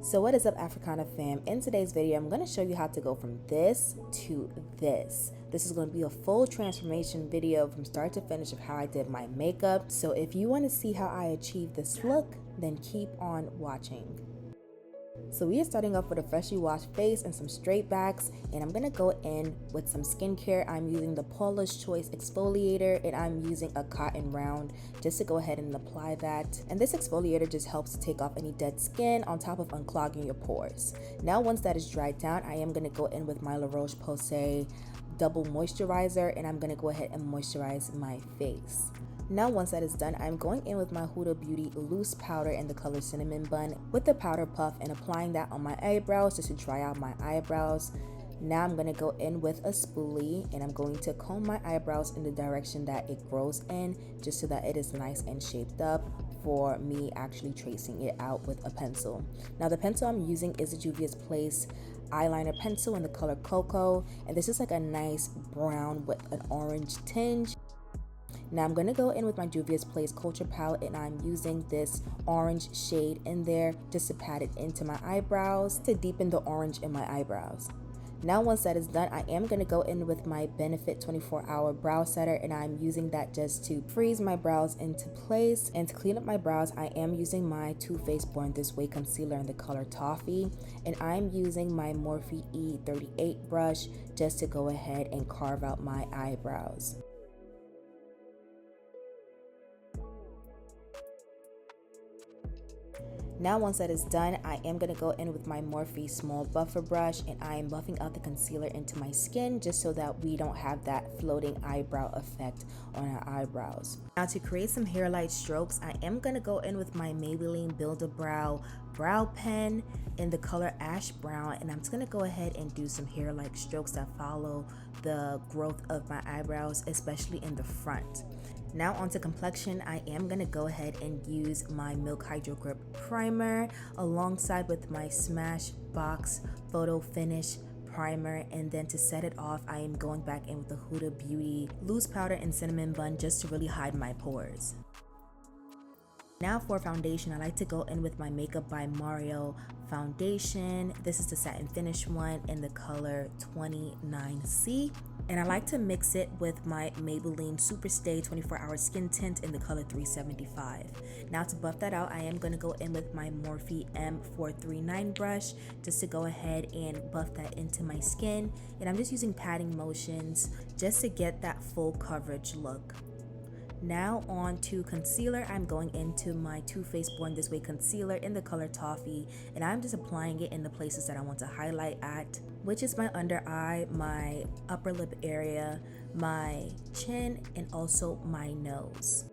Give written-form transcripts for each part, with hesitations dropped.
So what is up, Africana fam? In today's video, I'm going to show you how to go from this to this. This is going to be a full transformation video from start to finish of how I did my makeup. So if you want to see how I achieved this look, then keep on watching. So we are starting off with a freshly washed face and some straight backs, and I'm going to go in with some skincare. I'm using the Paula's Choice Exfoliator, and I'm using a cotton round just to go ahead and apply that. And this exfoliator just helps to take off any dead skin on top of unclogging your pores. Now once that is dried down, I am going to go in with my Roche Posay Double Moisturizer, and I'm going to go ahead and moisturize my face. Now once that is done, I'm going in with my Huda Beauty loose powder in the color Cinnamon Bun with the powder puff and applying that on my eyebrows just to dry out my eyebrows. Now I'm going to go in with a spoolie, and I'm going to comb my eyebrows in the direction that it grows in, just so that it is nice and shaped up for me actually tracing it out with a pencil. Now the pencil I'm using is a JUVIA'S eyeliner pencil in the color Cocoa, and this is like a nice brown with an orange tinge. Now I'm going to go in with my JUVIA'S Culture Palette, and I'm using this orange shade in there just to pat it into my eyebrows to deepen the orange in my eyebrows. Now once that is done, I am going to go in with my Benefit 24-Hour Brow Setter, and I'm using that just to freeze my brows into place. And to clean up my brows, I am using my Too Faced Born This Way concealer in the color Toffee, and I'm using my Morphe E38 brush just to go ahead and carve out my eyebrows. Now once that is done, I am going to go in with my Morphe small buffer brush, and I am buffing out the concealer into my skin just so that we don't have that floating eyebrow effect on our eyebrows. Now to create some hairlight strokes, I am going to go in with my Maybelline Build-A-Brow brow pen in the color Ash Brown, and I'm just going to go ahead and do some hair-like strokes that follow the growth of my eyebrows, especially in the front. Now onto complexion, I am going to go ahead and use my Milk Hydrogrip primer alongside with my Smashbox Photo Finish primer, and then to set it off, I am going back in with the Huda Beauty loose powder and Cinnamon Bun just to really hide my pores. Now for foundation, I like to go in with my Makeup by Mario foundation. This is the satin finish one in the color 29C. And I like to mix it with my Maybelline Superstay 24-Hour Skin Tint in the color 375. Now to buff that out, I am going to go in with my Morphe M439 brush just to go ahead and buff that into my skin. And I'm just using patting motions just to get that full coverage look. Now on to concealer, I'm going into my Too Faced Born This Way concealer in the color Toffee, and I'm just applying it in the places that I want to highlight at, which is my under eye, my upper lip area, my chin, and also my nose.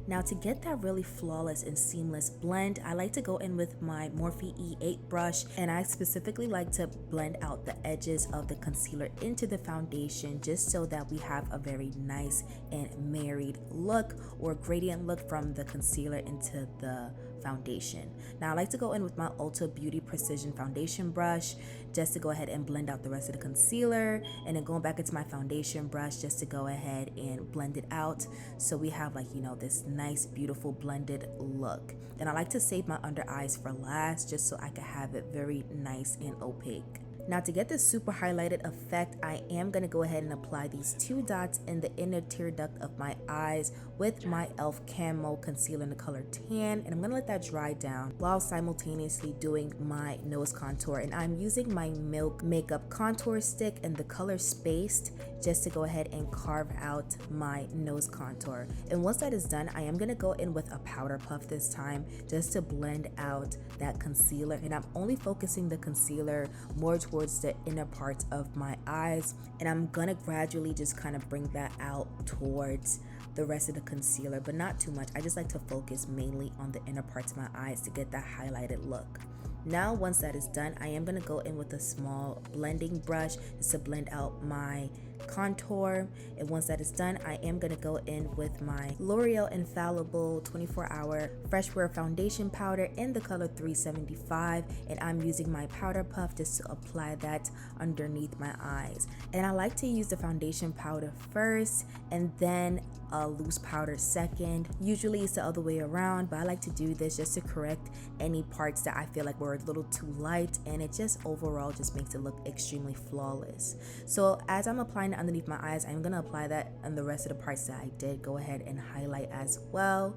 Now to get that really flawless and seamless blend, I like to go in with my Morphe E8 brush, and I specifically like to blend out the edges of the concealer into the foundation just so that we have a very nice and married look, or gradient look from the concealer into the foundation. Now I like to go in with my Ulta Beauty Precision foundation brush just to go ahead and blend out the rest of the concealer, and then going back into my foundation brush just to go ahead and blend it out so we have, like, you know, this nice beautiful blended look. And I like to save my under eyes for last just so I can have it very nice and opaque. Now to get this super highlighted effect, I am going to go ahead and apply these 2 dots in the inner tear duct of my eyes with my e.l.f. Camo concealer in the color Tan, and I'm going to let that dry down while simultaneously doing my nose contour. And I'm using my Milk Makeup Contour Stick in the color Spaced just to go ahead and carve out my nose contour. And once that is done, I am going to go in with a powder puff this time just to blend out that concealer, and I'm only focusing the concealer more towards the inner parts of my eyes, and I'm gonna gradually just kind of bring that out towards the rest of the concealer, but not too much. I just like to focus mainly on the inner parts of my eyes to get that highlighted look. Now once that is done, I am going to go in with a small blending brush just to blend out my contour. And once that is done, I am going to go in with my L'Oreal Infallible 24-hour Fresh Wear Foundation Powder in the color 375, and I'm using my powder puff just to apply that underneath my eyes. And I like to use the foundation powder first and then a loose powder second. Usually it's the other way around, but I like to do this just to correct any parts that I feel like were a little too light, and it just overall just makes it look extremely flawless. So as I'm applying it underneath my eyes, I'm gonna apply that on the rest of the parts that I did go ahead and highlight as well,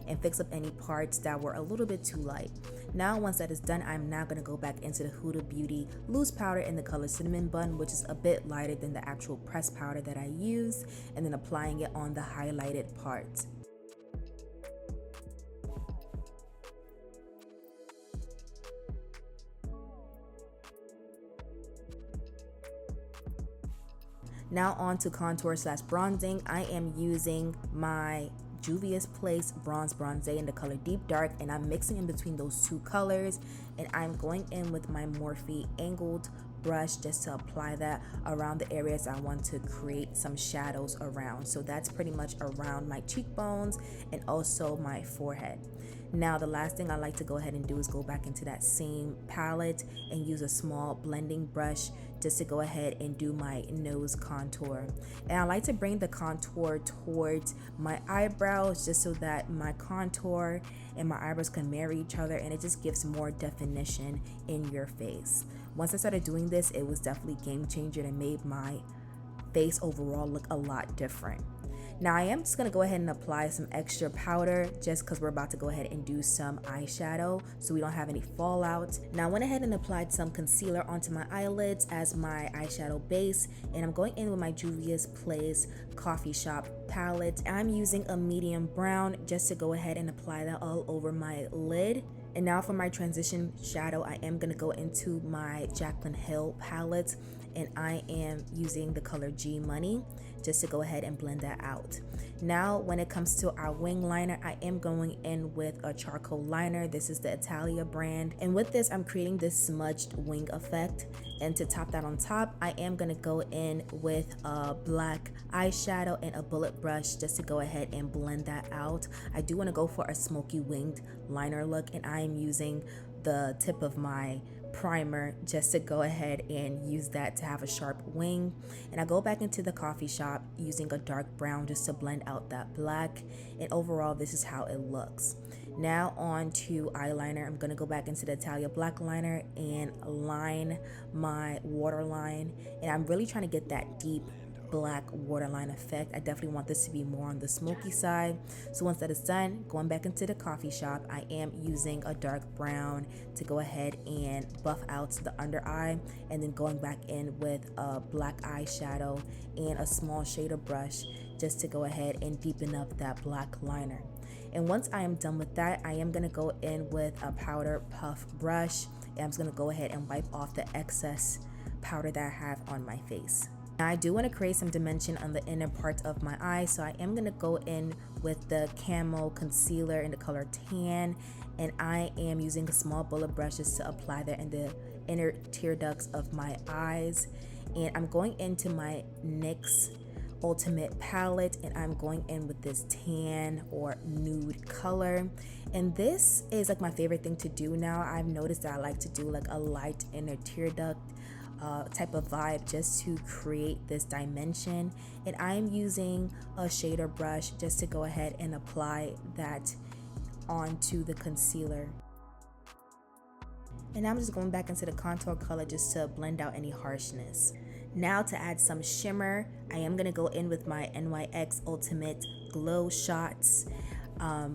and fix up any parts that were a little bit too light. Now once that is done, I'm now gonna go back into the Huda Beauty loose powder in the color Cinnamon Bun, which is a bit lighter than the actual pressed powder that I used, and then applying it on the highlighted parts. Now on to contour / bronzing. I am using my Juvia's Place Bronze Bronze in the color Deep Dark, and I'm mixing in between those two colors, and I'm going in with my Morphe angled brush just to apply that around the areas I want to create some shadows around. So that's pretty much around my cheekbones and also my forehead. Now the last thing I like to go ahead and do is go back into that same palette and use a small blending brush just to go ahead and do my nose contour. And I like to bring the contour towards my eyebrows just so that my contour and my eyebrows can marry each other, and it just gives more definition in your face. Once I started doing this, it was definitely a game changer and made my face overall look a lot different. Now I am just going to go ahead and apply some extra powder just because we're about to go ahead and do some eyeshadow so we don't have any fallout. Now I went ahead and applied some concealer onto my eyelids as my eyeshadow base, and I'm going in with my Juvia's Place Coffee Shop palette. I'm using a medium brown just to go ahead and apply that all over my lid. And now for my transition shadow, I am going to go into my JACLYN Hill palette, and I am using the color G Money just to go ahead and blend that out. Now when it comes to our wing liner, I am going in with a charcoal liner. This is the Italia brand, and with this I'm creating this smudged wing effect. And to top that on top, I am going to go in with a black eyeshadow and a bullet brush just to go ahead and blend that out. I do want to go for a smoky winged liner look, and I am using the tip of my primer just to go ahead and use that to have a sharp wing. And I go back into the coffee shop using a dark brown just to blend out that black, and overall this is how it looks. Now on to eyeliner. I'm going to go back into the Italia black liner and line my waterline, and I'm really trying to get that deep black waterline effect. I definitely want this to be more on the smoky side. So once that is done, going back into the coffee shop, I am using a dark brown to go ahead and buff out the under eye, and then going back in with a black eyeshadow and a small shader brush just to go ahead and deepen up that black liner. And once I am done with that, I am going to go in with a powder puff brush, and I'm just going to go ahead and wipe off the excess powder that I have on my face. Now I do want to create some dimension on the inner part of my eye, so I am going to go in with the Camo concealer in the color Tan, and I am using a small bullet brush just to apply that in the inner tear ducts of my eyes. And I'm going into my NYX Ultimate Palette, and I'm going in with this tan or nude color, and this is like my favorite thing to do now. I've noticed that I like to do like a light inner tear duct type of vibe just to create this dimension, and I'm using a shader brush just to go ahead and apply that onto the concealer. And I'm just going back into the contour color just to blend out any harshness. Now to add some shimmer, I am going to go in with my NYX Ultimate Glow Shots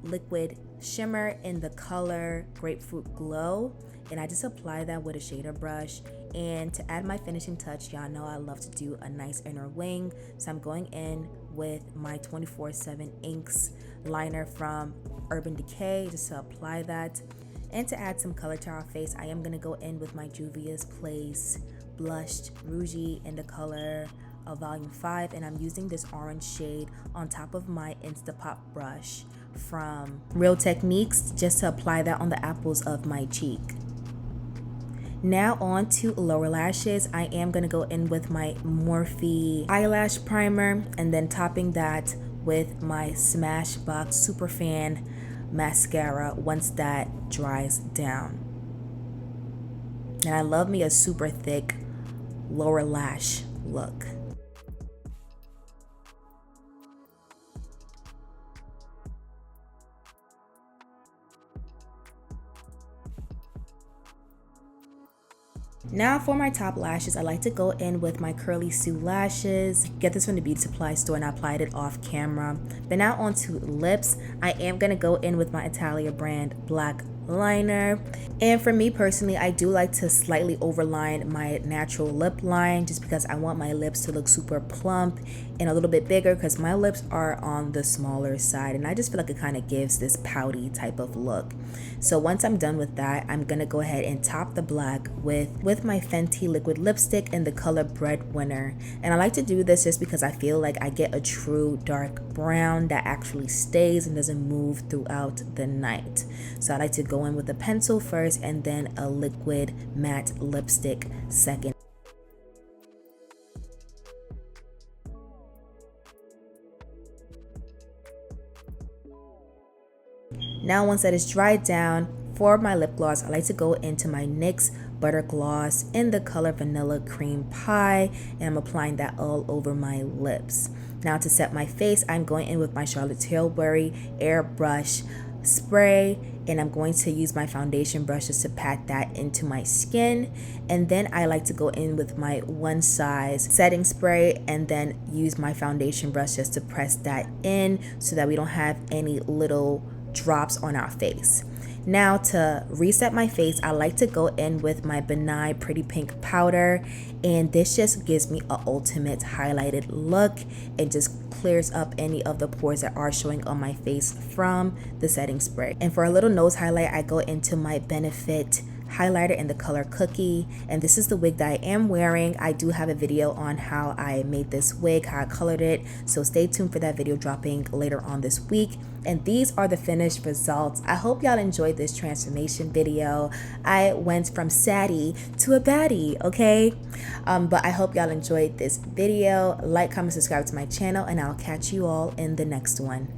liquid shimmer in the color Grapefruit Glow, and I just apply that with a shader brush. And to add my finishing touch, y'all know I love to do a nice inner wing, so I'm going in with my 24/7 inks liner from Urban Decay just to apply that. And to add some color to our face, I am going to go in with my Juvia's Place Blushed Rouge in the color of Volume 5, and I'm using this orange shade on top of my Instapop brush from Real Techniques just to apply that on the apples of my cheek. Now on to lower lashes. I am going to go in with my Morphe eyelash primer and then topping that with my Smashbox Superfan mascara once that dries down. And I love me a super thick lower lash look. Now for my top lashes, I like to go in with my Curly Sue lashes. Get this from the beauty supply store and I applied it off camera. But now onto lips, I am going to go in with my Italia brand black liner. And for me personally, I do like to slightly overline my natural lip line just because I want my lips to look super plump and a little bit bigger because my lips are on the smaller side and I just feel like it kind of gives this pouty type of look. So once I'm done with that, I'm gonna go ahead and top the black with my Fenty liquid lipstick in the color Breadwinner. And I like to do this just because I feel like I get a true dark brown that actually stays and doesn't move throughout the night. So I like to go in with a pencil first and then a liquid matte lipstick second. Now once that is dried down, for my lip gloss, I like to go into my NYX Butter Gloss in the color Vanilla Cream Pie, and I'm applying that all over my lips. Now to set my face, I'm going in with my Charlotte Tilbury Airbrush spray, and I'm going to use my foundation brushes to pat that into my skin. And then I like to go in with my One Size setting spray and then use my foundation brush just to press that in so that we don't have any little drops on our face. Now to reset my face, I like to go in with my Benign Pretty Pink powder, and this just gives me an ultimate highlighted look. It just clears up any of the pores that are showing on my face from the setting spray. And for a little nose highlight, I go into my Benefit highlighter in the color Cookie, and this is the wig that I am wearing. I do have a video on how I made this wig, how I colored it, so stay tuned for that video dropping later on this week. And these are the finished results. I hope y'all enjoyed this transformation video. I went from saddie to a baddie, okay? But I hope y'all enjoyed this video. Like, comment, subscribe to my channel, and I'll catch you all in the next one.